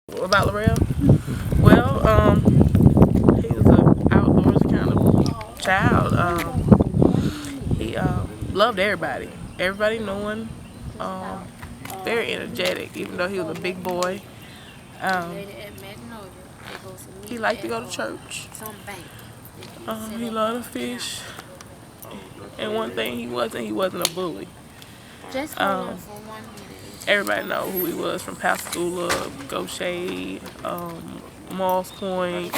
About Lorel? Well, he was an outdoors kind of child. He loved everybody. Everybody knew him. Um, Very energetic, even though he was a big boy. Um, he liked to go to church. He loved to fish. And one thing he wasn't a bully. Um, Everybody know who he was from Pascagoula, Gaucher, Moss Point.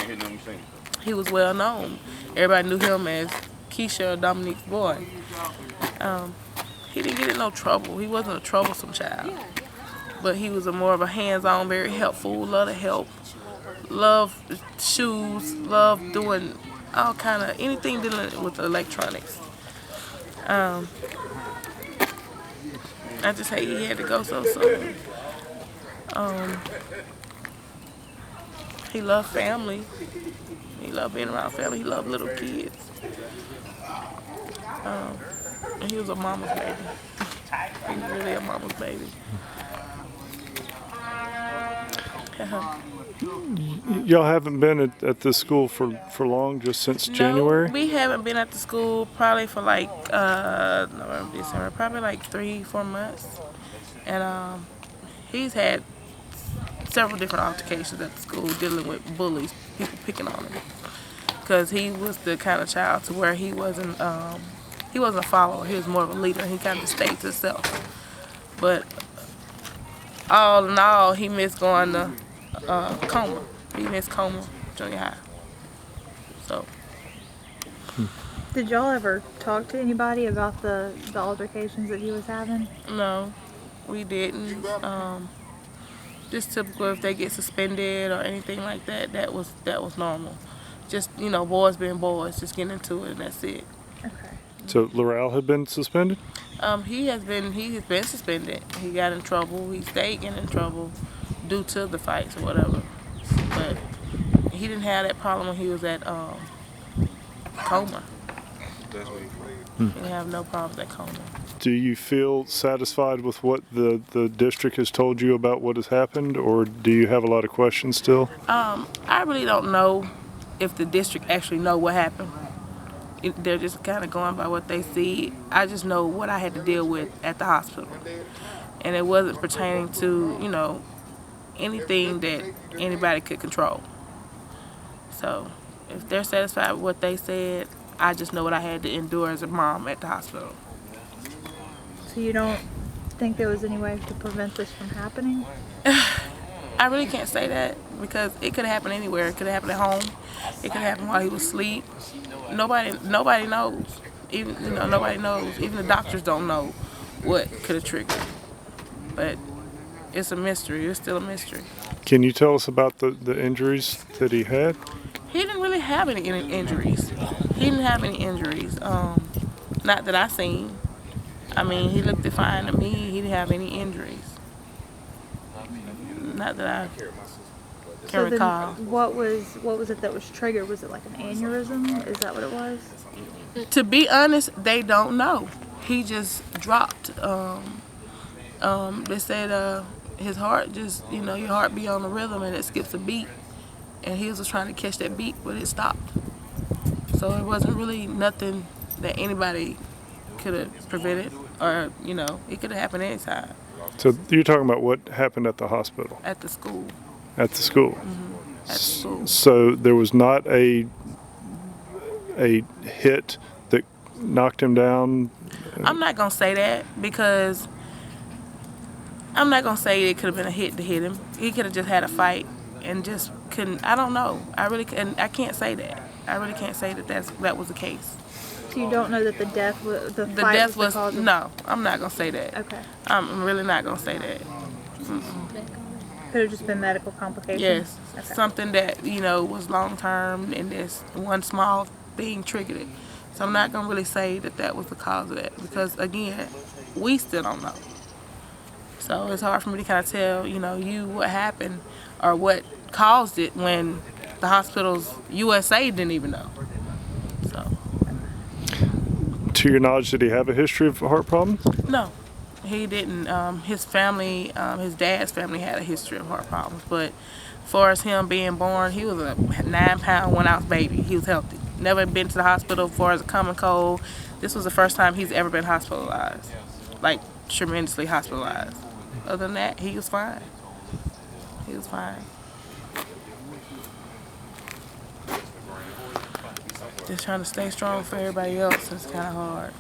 He was well known. Everybody knew him as Keisha Dominique's boy. Um, he didn't get in no trouble. He wasn't a troublesome child. But he was more of a hands-on, very helpful, love to help, love shoes, love doing all kind of anything dealing with electronics. Um, I just hate he had to go so soon. He loved family. He loved being around family. He loved little kids. And he was a mama's baby. He was really a mama's baby. Y'all haven't been at this school for long, just since January? No, we haven't been at the school probably for like November, December, probably like 3-4 months. And he's had several different altercations at the school dealing with bullies, people picking on him. Because he was the kind of child to where he wasn't a follower, he was more of a leader. He kind of stayed to himself. But all in all, he missed going to Coma. He missed Coma Junior High. So. Did y'all ever talk to anybody about the altercations that he was having? No, we didn't. Just typical if they get suspended or anything like that. That was normal. Just boys being boys, just getting into it, and that's it. Okay. So Lorel had been suspended? He has been suspended. He got in trouble. He stayed getting in trouble due to the fights or whatever. But he didn't have that problem when he was at Coma. He didn't have no problems at Coma. Do you feel satisfied with what the district has told you about what has happened, or do you have a lot of questions still? I really don't know if the district actually know what happened. They're just kind of going by what they see. I just know what I had to deal with at the hospital. And it wasn't pertaining to, anything that anybody could control. So if they're satisfied with what they said, I just know what I had to endure as a mom at the hospital. So you don't think there was any way to prevent this from happening? I really can't say that because it could have happened anywhere. It could have happened at home. It could have happened while he was asleep. Nobody knows. Even nobody knows. Even the doctors don't know what could have triggered. But it's a mystery. It's still a mystery. Can you tell us about the injuries that he had? He didn't really have any injuries. He didn't have any injuries. Not that I seen. I mean, he looked fine to me. He didn't have any injuries. Not that I can recall. What was it that was triggered? Was it like an aneurysm? Is that what it was? To be honest, they don't know. He just dropped. They said his heart just, your heart be on the rhythm and it skips a beat. And he was just trying to catch that beat, but it stopped. So it wasn't really nothing that anybody could have prevented, or it could have happened anytime. So you're talking about what happened at the hospital? At the school. At the school. Mm-hmm. At the school. So there was not a hit that knocked him down? I'm not gonna say that because I'm not gonna say it could have been a hit to hit him. He could have just had a fight and just couldn't. I don't know. I can't say that. I really can't say that was the case. So you don't know that the death was the cause of... No, I'm not gonna say that. Okay. I'm really not gonna say that. Could have just been medical complications. Yes, okay. Something that was long term, and this one small thing triggered it. So I'm not gonna really say that was the cause of that because again, we still don't know. So it's hard for me to kind of tell what happened or what caused it when the hospitals USA didn't even know. So. To your knowledge, did he have a history of heart problems? No, He didn't. His family, his dad's family had a history of heart problems, but as far as him being born, he was a 9 pound, 1 ounce baby. He was healthy. Never been to the hospital for as a common cold. This was the first time he's ever been hospitalized, like tremendously hospitalized. Other than that, he was fine. He was fine. Just trying to stay strong for everybody else. It's kind of hard.